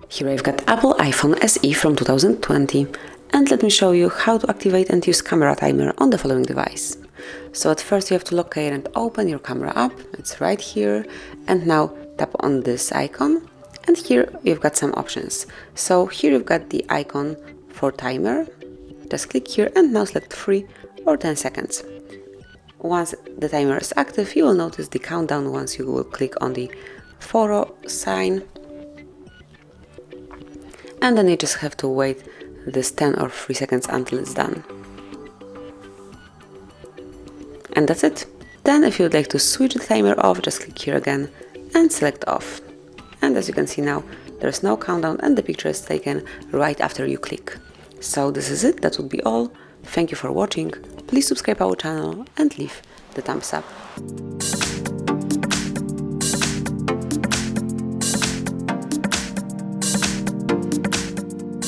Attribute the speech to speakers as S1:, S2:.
S1: Here I've got Apple iPhone SE from 2020, and let me show you how to activate and use camera timer on the following device. So at first you have to locate and open your camera app, it's right here, and now tap on this icon, and here you've got some options. So here you've got the icon for timer, just click here and now select 3 or 10 seconds. Once the timer is active, you will notice the countdown once you will click on the photo sign. And then you just have to wait this 10 or 3 seconds until it's done. And that's it. Then if you would like to switch the timer off, just click here again and select off. And as you can see now, there's no countdown and the picture is taken right after you click. So this is it, that would be all. Thank you for watching. Please subscribe our channel and leave the thumbs up.